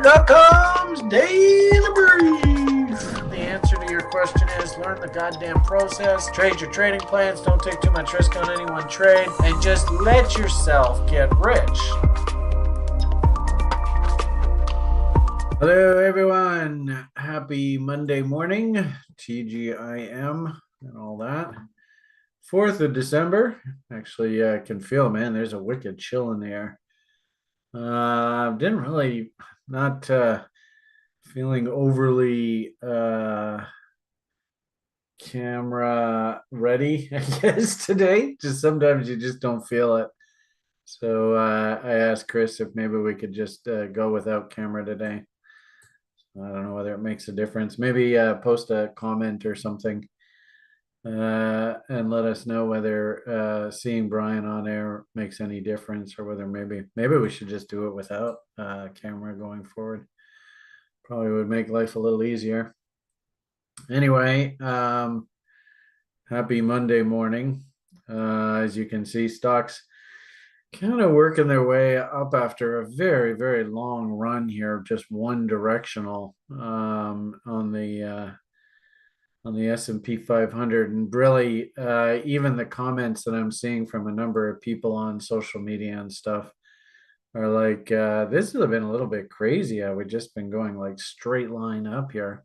Trader.com's Daily Brief. The answer to your question is learn the goddamn process, trade your trading plans, don't take too much risk on any one trade, and just let yourself get rich. Hello, everyone. Happy Monday morning, TGIM, and all that. 4th of December. Actually, I can feel, man, there's a wicked chill in the air. Didn't really, not feeling overly camera ready, I guess, today. Just sometimes you just don't feel it. So I asked Chris if maybe we could just go without camera today. I don't know whether it makes a difference. Maybe post a comment or something and let us know whether seeing Brian on air makes any difference, or whether maybe we should just do it without camera going forward. Probably would make life a little easier. Anyway, happy Monday morning. As you can see, stocks kind of working their way up after a very, very long run here, just one directional on the S&P 500. And really, even the comments that I'm seeing from a number of people on social media and stuff are like, this has been a little bit crazy. We've just been going like straight line up here.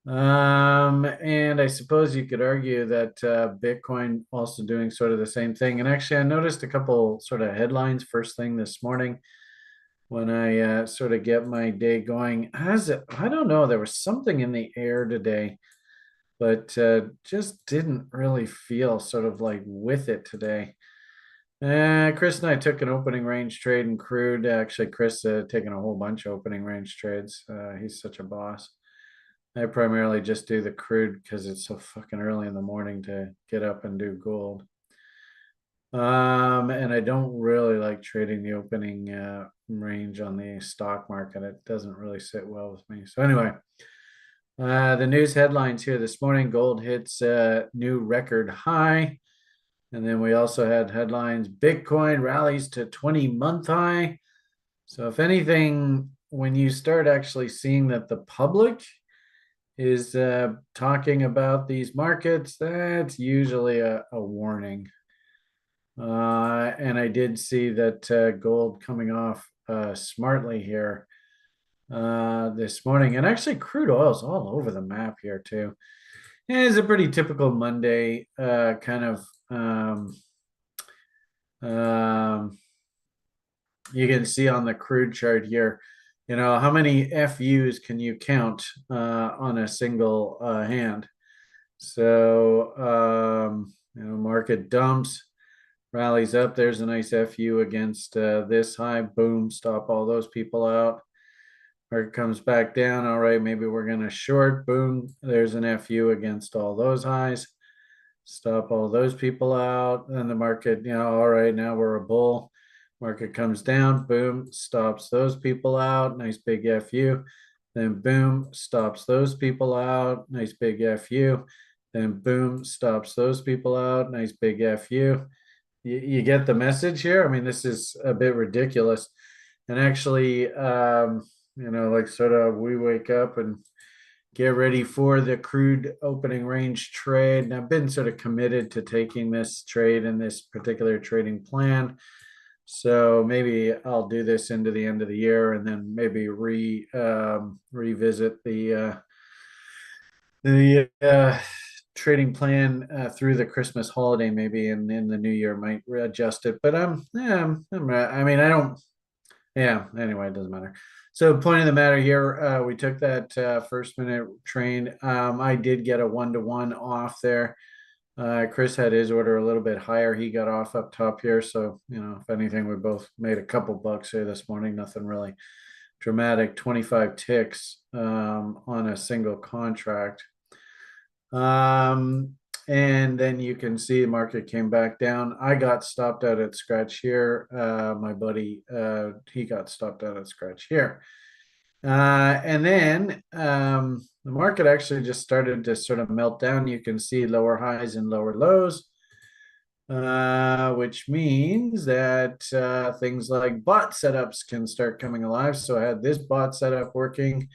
And I suppose you could argue that Bitcoin also doing sort of the same thing. And actually, I noticed a couple sort of headlines first thing this morning when I sort of get my day going. I don't know, there was something in the air today, but just didn't really feel sort of like with it today. Chris and I took an opening range trade in crude. Actually, Chris taking a whole bunch of opening range trades. He's such a boss. I primarily just do the crude because it's so fucking early in the morning to get up and do gold. And I don't really like trading the opening range on the stock market. It doesn't really sit well with me. So anyway, the news headlines here this morning: gold hits a new record high. And then we also had headlines: Bitcoin rallies to 20-month high. So if anything, when you start actually seeing that the public is talking about these markets, that's usually a warning. And I did see that gold coming off smartly here this morning. And actually, crude oil is all over the map here too. It is a pretty typical Monday kind of. You can see on the crude chart here, you know, how many FUs can you count on a single hand? So, you know, market dumps, rallies up. There's a nice FU against this high. Boom, stop all those people out. Market comes back down. All right, maybe we're going to short. Boom, there's an FU against all those highs. Stop all those people out. And the market, you know, all right, now we're a bull. Market comes down, boom, stops those people out, nice big FU. Then boom, stops those people out, nice big FU. Then boom, stops those people out, nice big FU. You get the message here? I mean, this is a bit ridiculous. And actually, you know, like sort of we wake up and get ready for the crude opening range trade. And I've been sort of committed to taking this trade and this particular trading plan. So maybe I'll do this into the end of the year, and then maybe revisit the trading plan through the Christmas holiday, maybe, and in the new year might adjust it. But yeah, I mean, I don't. Yeah. Anyway, it doesn't matter. So point of the matter here, we took that first minute trade. I did get a 1-to-1 off there. Chris had his order a little bit higher. He got off up top here. So, you know, if anything, we both made a couple bucks here this morning. Nothing really dramatic, 25 ticks on a single contract. And then you can see the market came back down. I got stopped out at scratch here. My buddy, he got stopped out at scratch here. And then the market actually just started to sort of melt down. You can see lower highs and lower lows. which means that things like bot setups can start coming alive. So I had this bot setup working,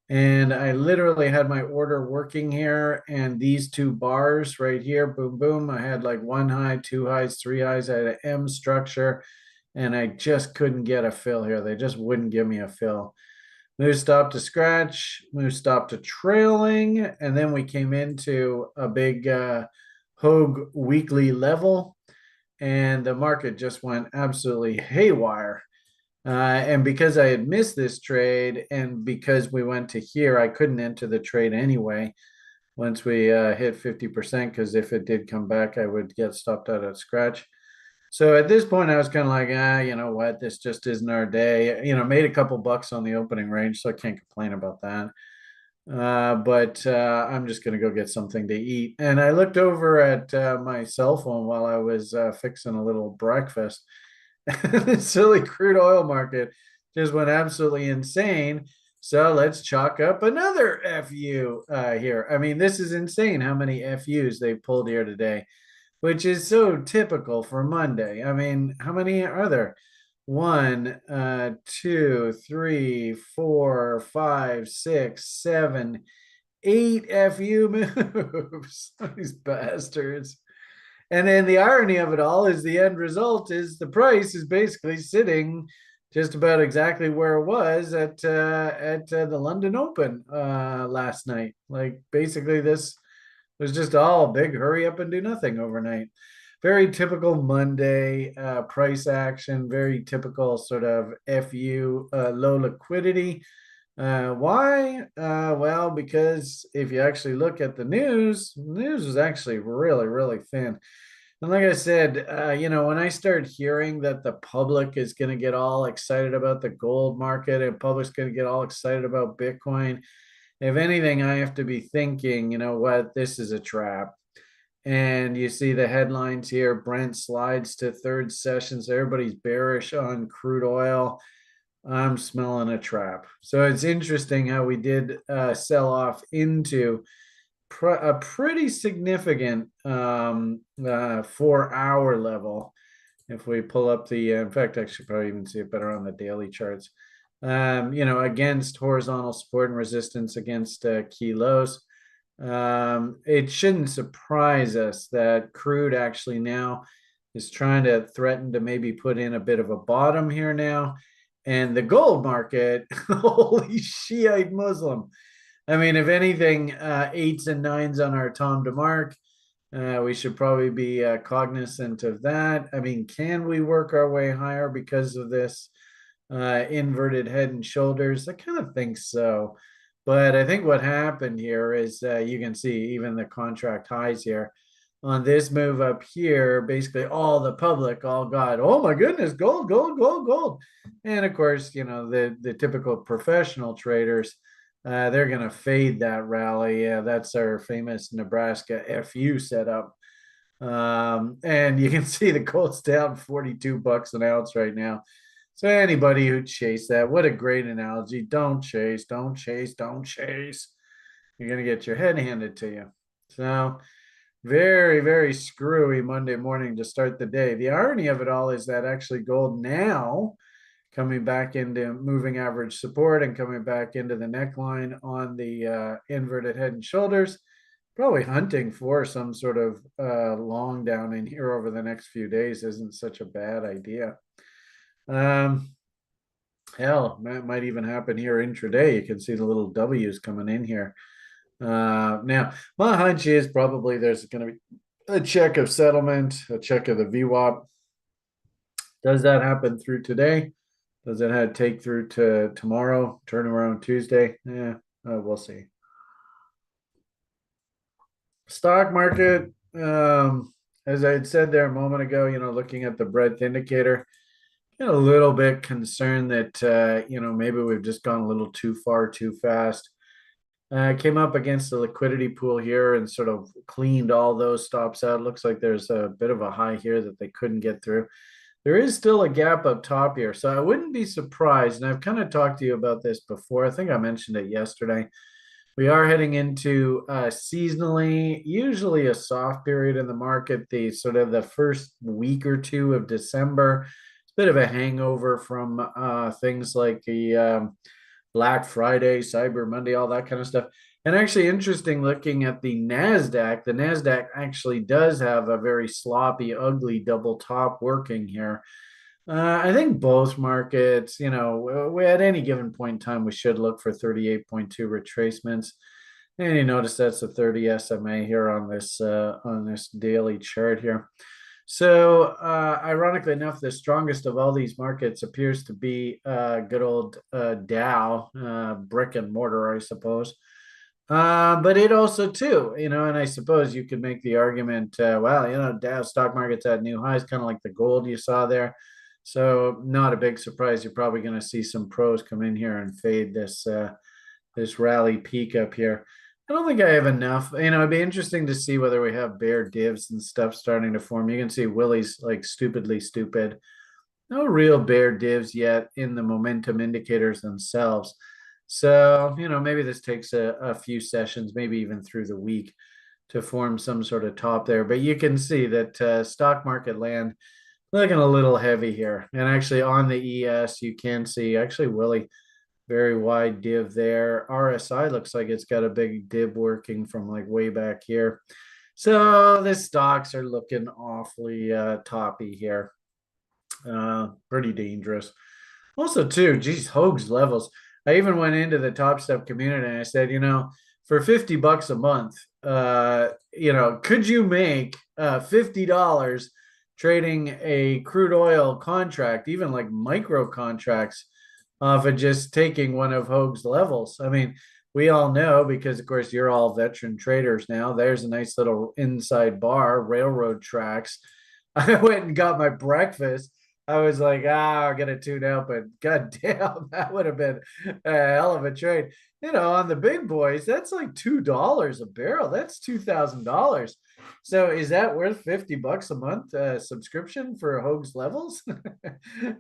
and I literally had my order working here, and these two bars right here, boom, boom. I had like one high, two highs, three highs. I had an M structure, and I just couldn't get a fill here. They just wouldn't give me a fill. Move stop to scratch, move stop to trailing, and then we came into a big Hogue weekly level, and the market just went absolutely haywire. And because I had missed this trade, and because we went to here, I couldn't enter the trade anyway once we hit 50%, because if it did come back, I would get stopped out at scratch. So at this point, I was kind of like, you know what, this just isn't our day. Made a couple bucks on the opening range, so I can't complain about that. But I'm just going to go get something to eat. And I looked over at my cell phone while I was fixing a little breakfast. The silly crude oil market just went absolutely insane. So let's chalk up another FU here. I mean, this is insane how many FUs they pulled here today, which is so typical for Monday. I mean, how many are there? One, two, three, four, five, six, seven, eight FU moves. These bastards. And then the irony of it all is the end result is the price is basically sitting just about exactly where it was at the London Open last night. Like basically this was just all big hurry up and do nothing overnight. Very typical Monday price action, very typical sort of FU low liquidity. Why? Well, because if you actually look at the news is actually really, really thin. And like I said, when I start hearing that the public is going to get all excited about the gold market and public's going to get all excited about Bitcoin, if anything, I have to be thinking, you know what, this is a trap. And you see the headlines here, Brent slides to third session. So everybody's bearish on crude oil. I'm smelling a trap. So it's interesting how we did sell off into a pretty significant 4-hour level. If we pull up in fact, I should probably even see it better on the daily charts. Against horizontal support and resistance against key lows. It shouldn't surprise us that crude actually now is trying to threaten to maybe put in a bit of a bottom here now. And the gold market, holy Shiite Muslim. I mean, if anything, 8s and 9s on our Tom DeMark. We should probably be cognizant of that. I mean, can we work our way higher because of this inverted head and shoulders? I kind of think so. But I think what happened here is you can see even the contract highs here on this move up here. Basically, all the public all got, oh my goodness, gold, gold, gold, gold. And of course, the typical professional traders, they're going to fade that rally. Yeah, that's our famous Nebraska FU setup. And you can see the gold's down 42 bucks an ounce right now. So anybody who chased that, what a great analogy. Don't chase, don't chase, don't chase. You're going to get your head handed to you. So very, very screwy Monday morning to start the day. The irony of it all is that actually gold now coming back into moving average support and coming back into the neckline on the inverted head and shoulders, probably hunting for some sort of long down in here over the next few days isn't such a bad idea. Hell, that might even happen here intraday. You can see the little W's coming in here. Now, my hunch is probably there's going to be a check of settlement, a check of the VWAP. Does that happen through today? Does it have to take through to tomorrow, turn around Tuesday? Yeah, we'll see. Stock market, as I had said there a moment ago, looking at the breadth indicator, a little bit concerned that, maybe we've just gone a little too far too fast. Came up against the liquidity pool here and sort of cleaned all those stops out. Looks like there's a bit of a high here that they couldn't get through. There is still a gap up top here. So I wouldn't be surprised. And I've kind of talked to you about this before. I think I mentioned it yesterday. we are heading into seasonally, usually a soft period in the market. The sort of the first week or two of December, it's a bit of a hangover from things like the Black Friday, Cyber Monday, all that kind of stuff. And actually, interesting looking at the NASDAQ. The NASDAQ actually does have a very sloppy, ugly double top working here. I think both markets, we, at any given point in time, we should look for 38.2 retracements. And you notice that's a 30 SMA here on this daily chart here. So, ironically enough, the strongest of all these markets appears to be good old Dow, brick and mortar, I suppose. But it also too, and I suppose you could make the argument, well, Dow stock market's at new highs, kind of like the gold you saw there. So not a big surprise. You're probably going to see some pros come in here and fade this rally peak up here. I don't think I have enough. It'd be interesting to see whether we have bear divs and stuff starting to form. You can see Willie's like stupidly stupid. No real bear divs yet in the momentum indicators themselves. So, maybe this takes a few sessions, maybe even through the week to form some sort of top there. But you can see that stock market land looking a little heavy here. And actually on the ES, you can see actually Willie, very wide div there. RSI looks like it's got a big dib working from like way back here. So the stocks are looking awfully toppy here. Pretty dangerous. Also, too, geez, Hoag's levels. I even went into the Top Step community and I said, for $50 a month, could you make $50 trading a crude oil contract, even like micro contracts, off of just taking one of Hoag's levels? I mean, we all know because, of course, you're all veteran traders now. There's a nice little inside bar, railroad tracks. I went and got my breakfast. I was like, I'll get a tune out, but goddamn, that would have been a hell of a trade. On the big boys, that's like $2 a barrel. That's $2,000. So is that worth $50 a month subscription for Hoag's levels?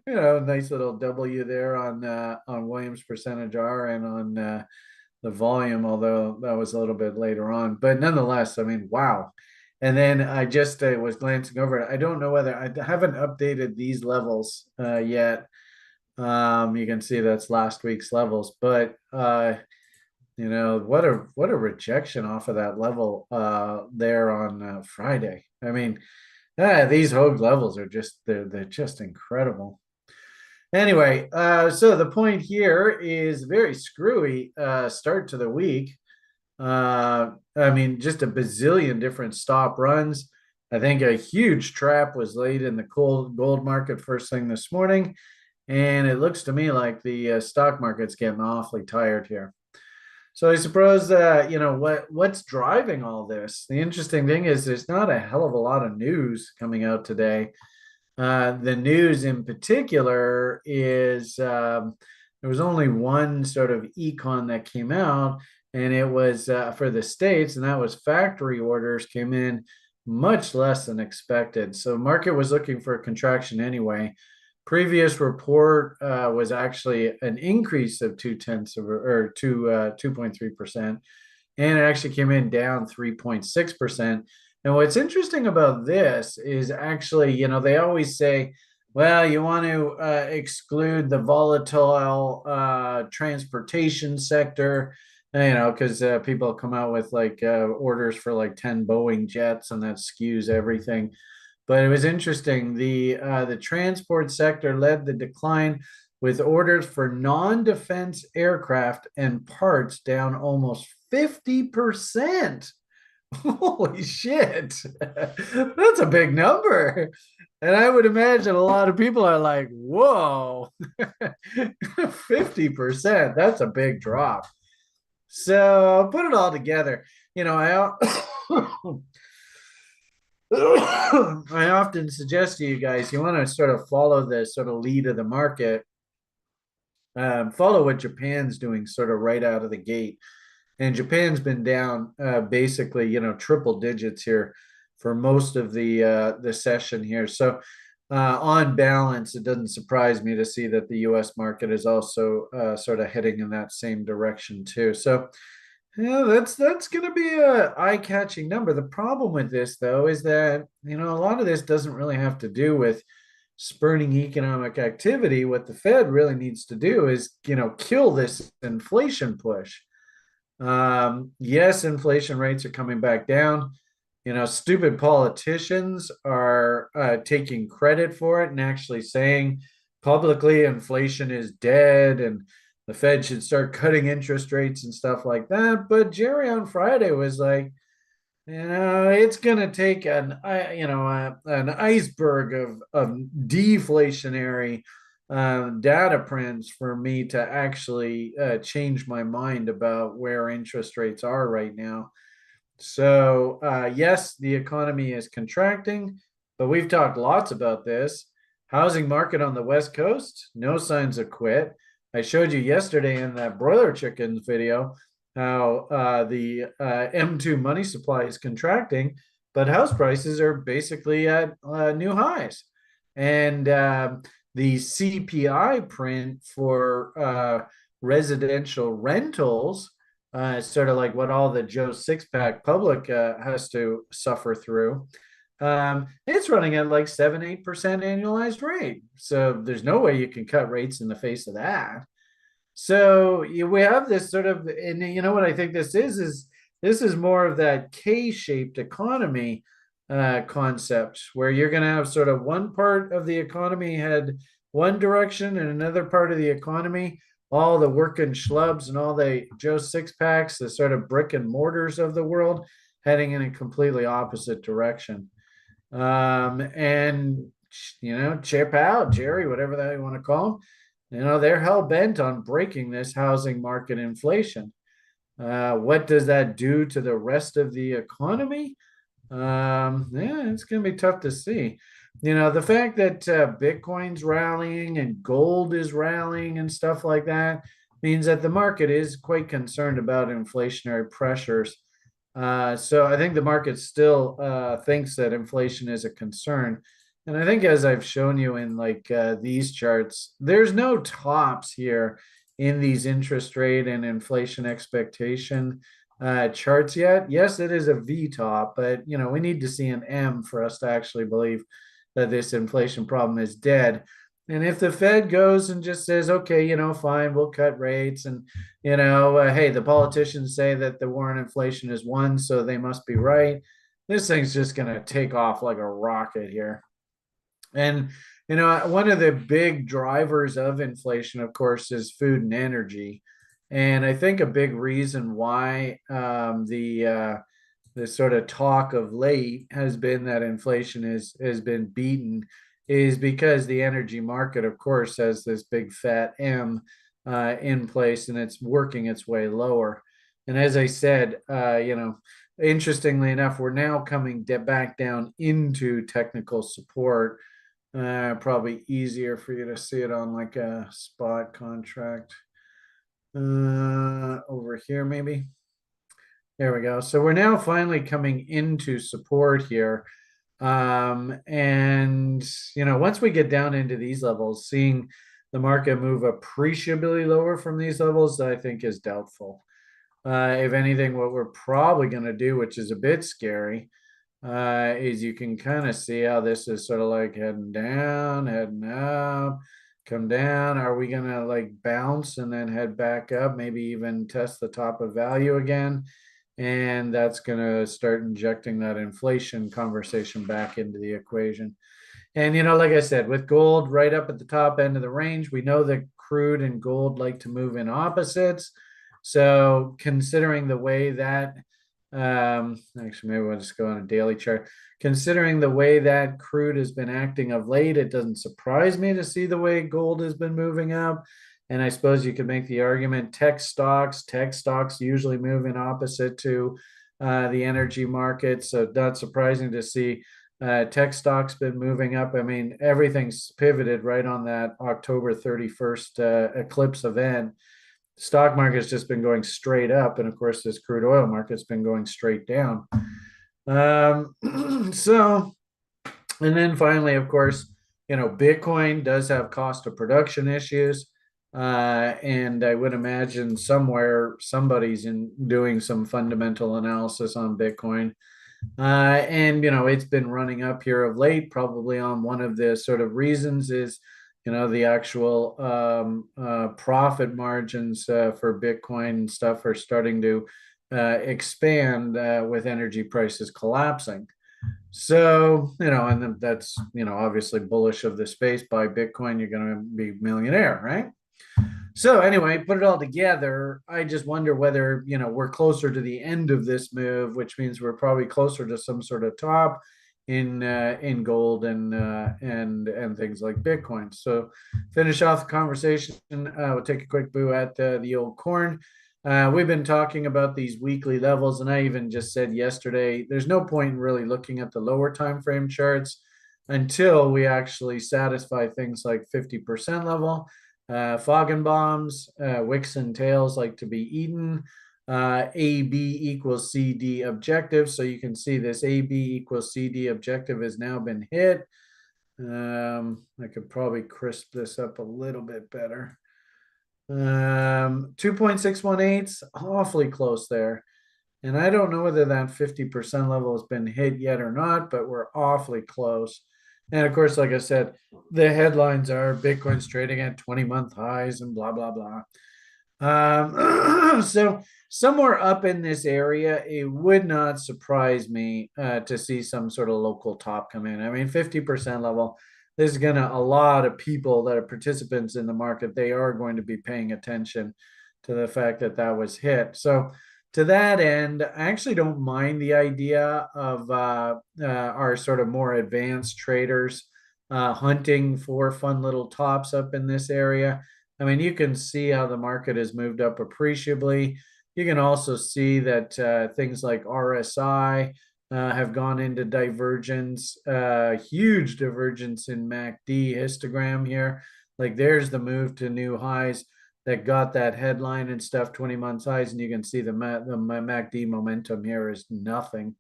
Nice little W there on Williams percentage R and on the volume, although that was a little bit later on. But nonetheless, I mean, wow. And then I just was glancing over it. I don't know whether I haven't updated these levels yet. You can see that's last week's levels, but what a rejection off of that level there on Friday. I mean, these Hogue levels are just they're just incredible. Anyway, so the point here is very screwy start to the week. I mean, just a bazillion different stop runs. I think a huge trap was laid in the gold market first thing this morning. And it looks to me like the stock market's getting awfully tired here. So I suppose, what's driving all this? The interesting thing is there's not a hell of a lot of news coming out today. The news in particular is there was only one sort of econ that came out, and it was for the States, and that was factory orders came in much less than expected. So market was looking for a contraction anyway. Previous report was actually an increase of 2.3%, and it actually came in down 3.6%. And what's interesting about this is actually, they always say, well, you want to exclude the volatile transportation sector, because people come out with like orders for like 10 Boeing jets, and that skews everything. But it was interesting. The transport sector led the decline with orders for non-defense aircraft and parts down almost 50%. Holy shit. That's a big number. And I would imagine a lot of people are like, whoa, 50%. That's a big drop. So put it all together. I I often suggest to you guys, you want to sort of follow the sort of lead of the market, follow what Japan's doing sort of right out of the gate. And Japan's been down basically, triple digits here for most of the session here. So on balance, it doesn't surprise me to see that the U.S. market is also sort of heading in that same direction too. So Yeah, that's going to be a eye-catching number. The problem with this, though, is that a lot of this doesn't really have to do with spurning economic activity. What the Fed really needs to do is, kill this inflation push. Yes, inflation rates are coming back down. Stupid politicians are taking credit for it and actually saying publicly inflation is dead and the Fed should start cutting interest rates and stuff like that. But Jerry on Friday was like, it's going to take an iceberg of deflationary data prints for me to actually change my mind about where interest rates are right now. So, yes, the economy is contracting, but we've talked lots about this. Housing market on the West Coast, no signs of quit. I showed you yesterday in that broiler chickens video how the M2 money supply is contracting, but house prices are basically at new highs. And the CPI print for residential rentals, sort of like what all the Joe Sixpack public has to suffer through. It's running at like 7-8% annualized rate. So there's no way you can cut rates in the face of that. So we have this sort of, and you know what I think this is this is more of that K-shaped economy concept where you're going to have sort of one part of the economy head one direction and another part of the economy, all the working schlubs and all the Joe Sixpacks, the sort of brick and mortars of the world, heading in a completely opposite direction. And chip out, Jerry, whatever that you want to call them, they're hell bent on breaking this housing market inflation. What does that do to the rest of the economy? Yeah, it's going to be tough to see. The fact that Bitcoin's rallying and gold is rallying and stuff like that means that the market is quite concerned about inflationary pressures. So I think the market still thinks that inflation is a concern. And I think as I've shown you in like these charts, there's no tops here in these interest rate and inflation expectation charts yet. Yes, it is a V top, but we need to see an M for us to actually believe that this inflation problem is dead. And if the Fed goes and just says, okay, fine, we'll cut rates, and hey, the politicians say that the war on inflation is won, so they must be right. This thing's just going to take off like a rocket here. And one of the big drivers of inflation, of course, is food and energy. And I think a big reason why the sort of talk of late has been that inflation has been beaten is because the energy market, of course, has this big fat M in place and it's working its way lower. And as I said, interestingly enough, we're now coming back down into technical support. Probably easier for you to see it on like a spot contract over here, maybe. There we go. So we're now finally coming into support here. And once we get down into these levels, seeing the market move appreciably lower from these levels, I think is doubtful. If anything, what we're probably going to do, which is a bit scary, is you can kind of see how this is sort of like heading down, heading up, come down. Are we going to like bounce and then head back up, maybe even test the top of value again? And that's going to start injecting that inflation conversation back into the equation. And, like I said, with gold right up at the top end of the range, we know that crude and gold like to move in opposites. So considering the way that, actually, maybe we'll just go on a daily chart. Considering the way that crude has been acting of late, it doesn't surprise me to see the way gold has been moving up. And I suppose you could make the argument tech stocks usually move in opposite to the energy market. So not surprising to see tech stocks been moving up. I mean, everything's pivoted right on that October 31st eclipse event. The stock market's just been going straight up. And of course, this crude oil market's been going straight down. So, and then finally, of course, Bitcoin does have cost of production issues. And I would imagine somewhere somebody's doing some fundamental analysis on Bitcoin. And it's been running up here of late, probably on one of the sort of reasons is, the actual profit margins for Bitcoin and stuff are starting to expand with energy prices collapsing. So, and that's, obviously bullish of the space. Buy Bitcoin, you're going to be millionaire, right? So anyway, put it all together. I just wonder whether, we're closer to the end of this move, which means we're probably closer to some sort of top in gold and things like Bitcoin. So finish off the conversation. We'll take a quick boo at the old corn. We've been talking about these weekly levels, and I even just said yesterday, there's no point in really looking at the lower time frame charts until we actually satisfy things like 50% level. Fog and bombs, wicks and tails like to be eaten. AB equals CD objective. So you can see this AB equals CD objective has now been hit. I could probably crisp this up a little bit better. 2.618, awfully close there. And I don't know whether that 50% level has been hit yet or not, but we're awfully close. And of course, like I said, the headlines are Bitcoin's trading at 20-month highs and blah, blah, blah. So somewhere up in this area, it would not surprise me to see some sort of local top come in. I mean, 50% level, there's a lot of people that are participants in the market, they are going to be paying attention to the fact that that was hit. So to that end, I actually don't mind the idea of our sort of more advanced traders hunting for fun little tops up in this area. I mean, you can see how the market has moved up appreciably. You can also see that things like RSI have gone into divergence, huge divergence in MACD histogram here. Like there's the move to new highs that got that headline and stuff, 20 months highs, and you can see the MACD momentum here is nothing.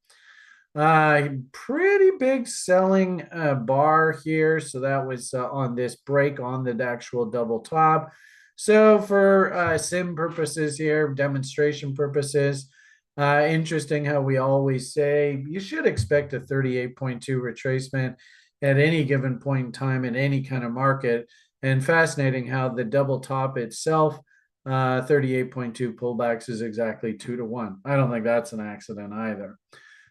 Pretty big selling bar here. So that was on this break on the actual double top. So for sim purposes here, demonstration purposes, interesting how we always say you should expect a 38.2 retracement at any given point in time in any kind of market. And fascinating how the double top itself, 38.2 pullbacks is exactly 2-1. I don't think that's an accident either.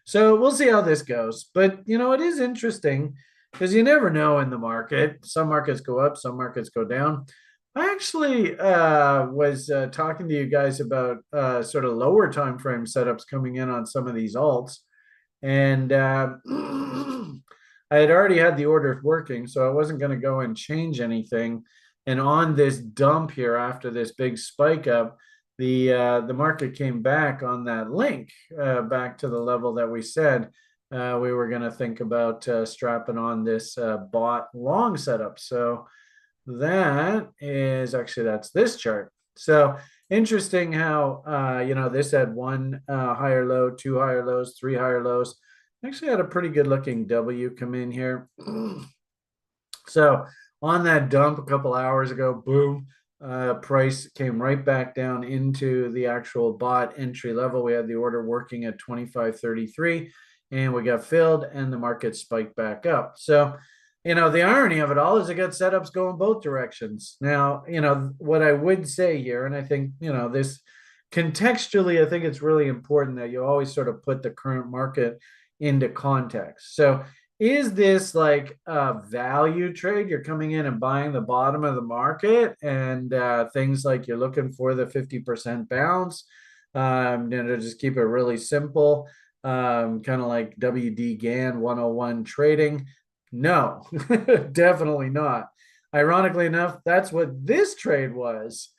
So we'll see how this goes. But, it is interesting because you never know in the market. Some markets go up, some markets go down. I actually was talking to you guys about sort of lower time frame setups coming in on some of these alts. And I had already had the orders working, so I wasn't going to go and change anything. And on this dump here after this big spike up, the market came back on that link back to the level that we said we were going to think about strapping on this bot long setup. So that is actually, that's this chart. So interesting how this had one higher low, two higher lows, three higher lows. Actually had a pretty good looking W come in here. So on that dump a couple hours ago, boom, price came right back down into the actual bot entry level. We had the order working at 25.33 and we got filled and the market spiked back up. So, the irony of it all is it got setups going both directions. Now, what I would say here, and I think, this contextually, I think it's really important that you always sort of put the current market into context. So is this like a value trade? You're coming in and buying the bottom of the market and things like you're looking for the 50% bounce. To just keep it really simple, kind of like WD Gann 101 trading. No, definitely not. Ironically enough, that's what this trade was.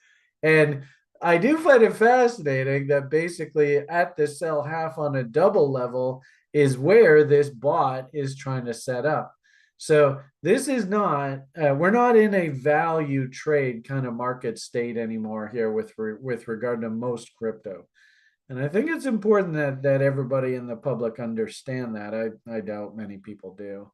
And I do find it fascinating that basically at the sell half on a double level is where this bot is trying to set up. So this is not, we're not in a value trade kind of market state anymore here with regard to most crypto. And I think it's important that everybody in the public understand that. I doubt many people do.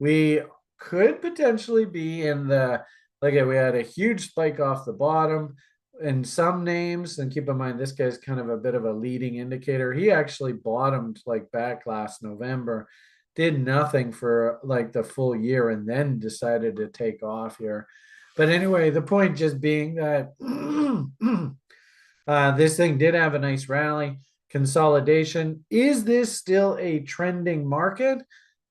We could potentially be in the Look at, we had a huge spike off the bottom in some names, and keep in mind this guy's kind of a bit of a leading indicator. He actually bottomed like back last November, did nothing for like the full year, and then decided to take off here. But anyway, the point just being that this thing did have a nice rally, consolidation. Is this still a trending market?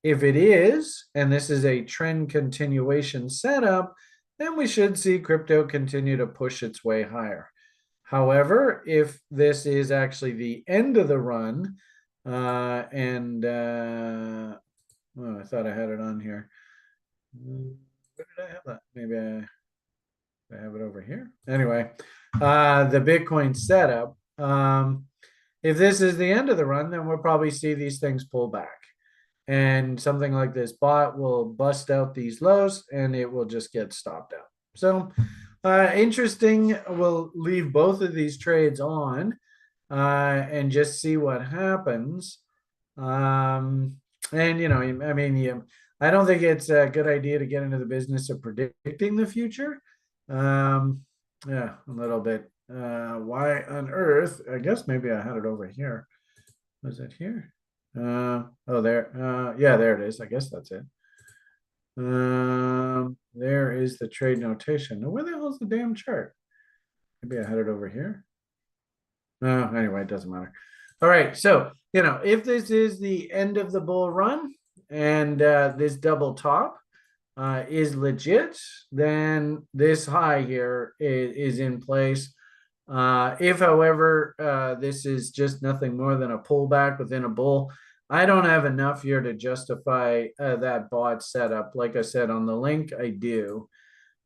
If it is, and this is a trend continuation setup, then we should see crypto continue to push its way higher. However, if this is actually the end of the run, oh, I thought I had it on here. Where did I have that? Maybe I have it over here. Anyway, the Bitcoin setup. If this is the end of the run, then we'll probably see these things pull back. And something like this bot will bust out these lows and it will just get stopped out. So interesting. We'll leave both of these trades on and just see what happens. And you know, I mean, I don't think it's a good idea to get into the business of predicting the future. Yeah, a little bit. Why on earth? I guess maybe I had it over here. Was it here? Oh, there. Yeah, there it is. I guess that's it. There is the trade notation. Now, where the hell is the damn chart? Maybe I had it over here. Anyway, it doesn't matter. All right, so you know, if this is the end of the bull run and this double top is legit, then this high here is in place. If, however, this is just nothing more than a pullback within a bull, I don't have enough here to justify that bot setup. Like I said on the link, I do.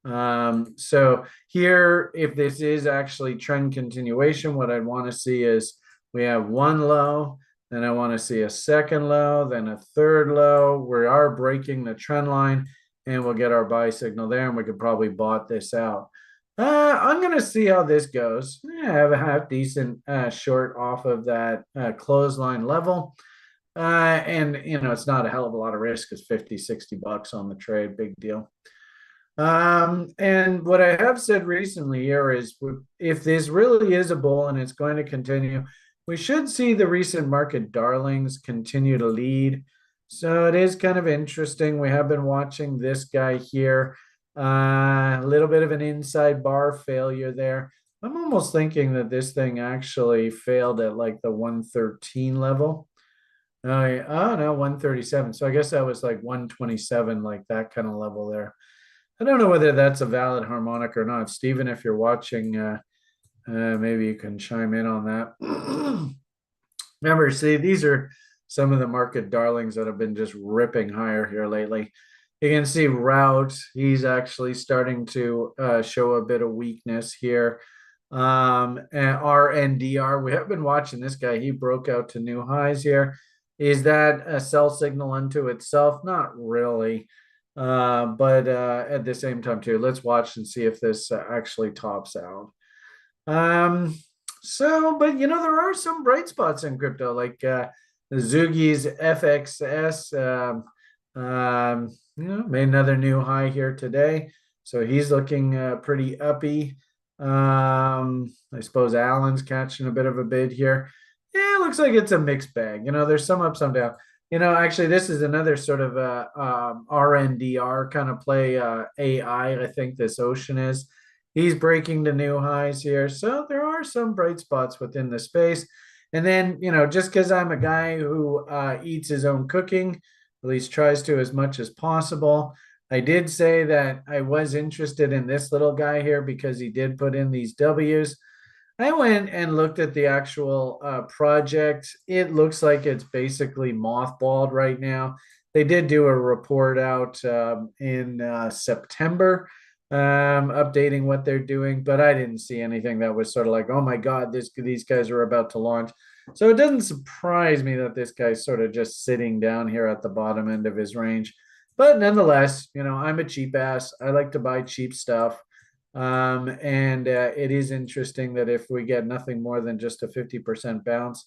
So here, if this is actually trend continuation, what I want to see is we have one low, then I want to see a second low, then a third low. We are breaking the trend line, and we'll get our buy signal there, and we could probably bot this out. I'm going to see how this goes. I have a half decent short off of that clothesline level. And, you know, it's not a hell of a lot of risk. It's 50, 60 bucks on the trade. Big deal. And what I have said recently here is if this really is a bull and it's going to continue, we should see the recent market darlings continue to lead. So it is kind of interesting. We have been watching this guy here. A little bit of an inside bar failure there. I'm almost thinking that this thing actually failed at like the 113 level. Oh, yeah. Oh no, 137. So I guess that was like 127, like that kind of level there. I don't know whether that's a valid harmonic or not. Stephen, if you're watching, maybe you can chime in on that. Remember, see, these are some of the market darlings that have been just ripping higher here lately. You can see Route, he's actually starting to show a bit of weakness here. And RNDR, we have been watching this guy. He broke out to new highs here. Is that a sell signal unto itself? Not really. But at the same time too, let's watch and see if this actually tops out. But you know, there are some bright spots in crypto, like Zugi's FXS, you know, made another new high here today. So he's looking pretty uppy. I suppose Allen's catching a bit of a bid here. Yeah, it looks like it's a mixed bag. You know, there's some up, some down. You know, actually, this is another sort of RNDR kind of play. AI, I think this Ocean is. He's breaking the new highs here. So there are some bright spots within the space. And then, you know, just because I'm a guy who eats his own cooking, at least tries to as much as possible, I did say that I was interested in this little guy here because he did put in these W's. I went and looked at the actual project. It looks like it's basically mothballed right now. They did do a report out in September, updating what they're doing, but I didn't see anything that was sort of like, oh my God, these guys are about to launch. So it doesn't surprise me that this guy's sort of just sitting down here at the bottom end of his range. But nonetheless, you know, I'm a cheap ass. I like to buy cheap stuff. And it is interesting that if we get nothing more than just a 50% bounce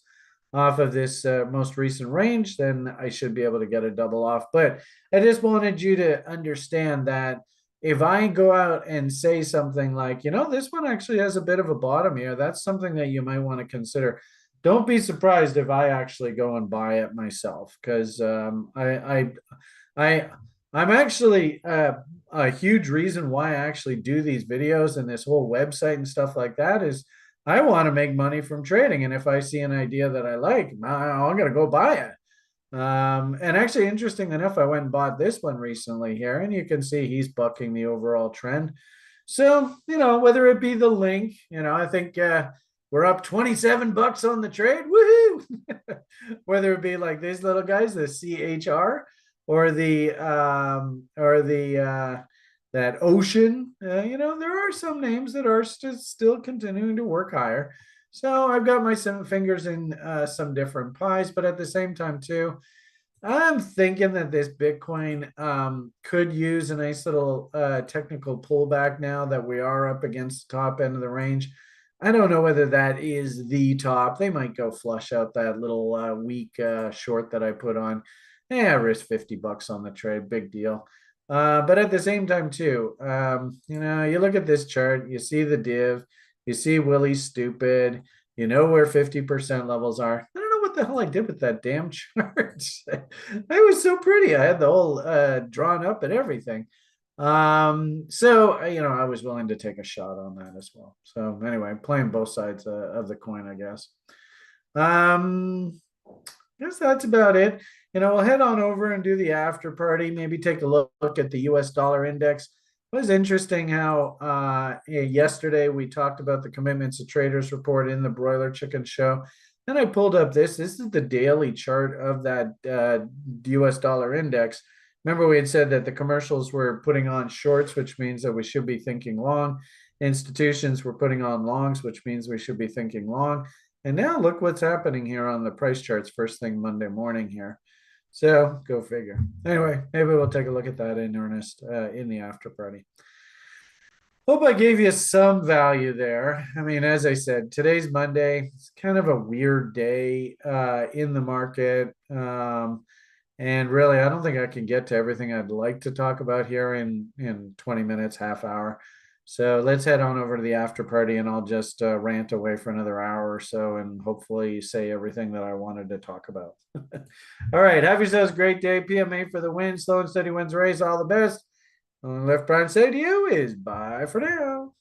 off of this most recent range, then I should be able to get a double off. But I just wanted you to understand that if I go out and say something like, this one actually has a bit of a bottom here, that's something that you might want to consider. Don't be surprised if I actually go and buy it myself, because I I'm actually a huge reason why I actually do these videos and this whole website and stuff like that is I want to make money from trading. And if I see an idea that I like, I'm gonna go buy it. And actually, interesting enough, I went and bought this one recently here, and you can see he's bucking the overall trend. So, whether it be the link, I think we're up 27 bucks on the trade. Woohoo! Whether it be like these little guys, the CHR, or the that ocean, there are some names that are still continuing to work higher. So I've got my some fingers in some different pies, but at the same time too, I'm thinking that this Bitcoin could use a nice little technical pullback now that we are up against the top end of the range. I don't know whether that is the top. They might go flush out that little weak short that I put on. Yeah, risk 50 bucks on the trade, big deal. But at the same time, too, you look at this chart, you see the div, you see Willie's stupid, you know where 50% levels are. I don't know what the hell I did with that damn chart. It was so pretty. I had the whole drawn up and everything. So I was willing to take a shot on that as well. So anyway, playing both sides of the coin, I guess. Guess that's about it. We'll head on over and do the after party. Maybe take a look at the U.S. dollar index. It was interesting how yesterday we talked about the commitments to traders report in the broiler chicken show. Then I pulled up this. This is the daily chart of that U.S. dollar index. Remember, we had said that the commercials were putting on shorts, which means that we should be thinking long. Institutions were putting on longs, which means we should be thinking long. And now look what's happening here on the price charts first thing Monday morning here. So go figure. Anyway, maybe we'll take a look at that in earnest in the after party. Hope I gave you some value there. I mean, as I said, today's Monday. It's kind of a weird day in the market. And really, I don't think I can get to everything I'd like to talk about here in 20 minutes, half hour. So let's head on over to the after party and I'll just rant away for another hour or so and hopefully say everything that I wanted to talk about. All right. Have yourselves a great day. PMA for the win. Slow and steady wins race. All the best. All left Brian say to you is bye for now.